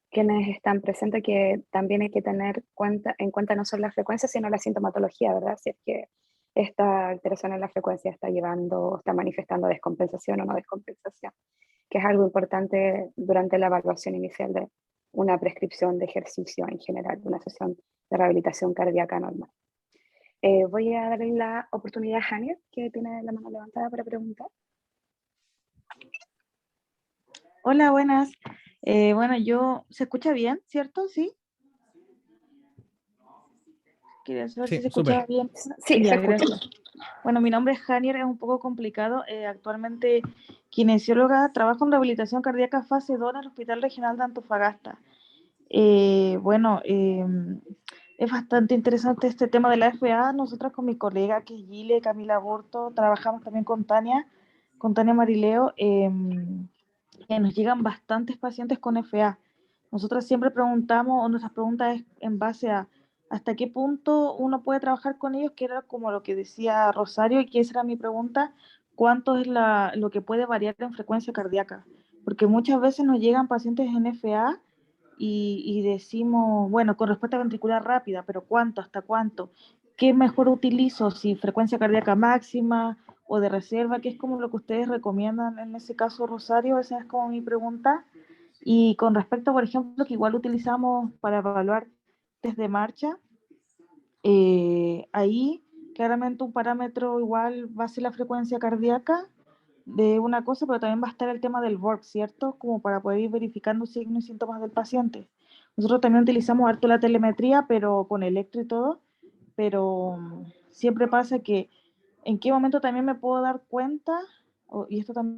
quienes están presentes que también hay que tener en cuenta no solo la frecuencia, sino la sintomatología, ¿verdad? Si es que esta alteración en la frecuencia está manifestando descompensación o no descompensación, que es algo importante durante la evaluación inicial de una prescripción de ejercicio en general, una sesión de rehabilitación cardíaca normal. Voy a darle la oportunidad a Hania, que tiene la mano levantada para preguntar. Hola, buenas. Bueno, ¿se escucha bien, cierto? ¿Sí? Quería saber Sí, si se escuchaba súper. bien. Sí, Ya, se escucha. gracias. Bueno, mi nombre es Janier, es un poco complicado. Actualmente kinesióloga, trabajo en rehabilitación cardíaca fase 2 en el Hospital Regional de Antofagasta. Es bastante interesante este tema de la FA. Nosotras con mi colega, que es Gile, Camila Borto, trabajamos también con Tania Marileo, que nos llegan bastantes pacientes con FA. Nosotras siempre preguntamos, o nuestras preguntas es en base a hasta qué punto uno puede trabajar con ellos, que era como lo que decía Rosario, y que esa era mi pregunta, ¿cuánto es lo que puede variar en frecuencia cardíaca? Porque muchas veces nos llegan pacientes en FA y decimos, bueno, con respuesta ventricular rápida, pero ¿cuánto? ¿Hasta cuánto? ¿Qué mejor utilizo? Si frecuencia cardíaca máxima o de reserva, ¿qué es como lo que ustedes recomiendan en ese caso, Rosario? Esa es como mi pregunta. Y con respecto, por ejemplo, que igual utilizamos para evaluar test de marcha, ahí claramente un parámetro igual va a ser la frecuencia cardíaca de una cosa, pero también va a estar el tema del VORP, ¿cierto? Como para poder ir verificando signos y síntomas del paciente. Nosotros también utilizamos harto la telemetría, pero con electro y todo, pero siempre pasa que en qué momento también me puedo dar cuenta, y esto también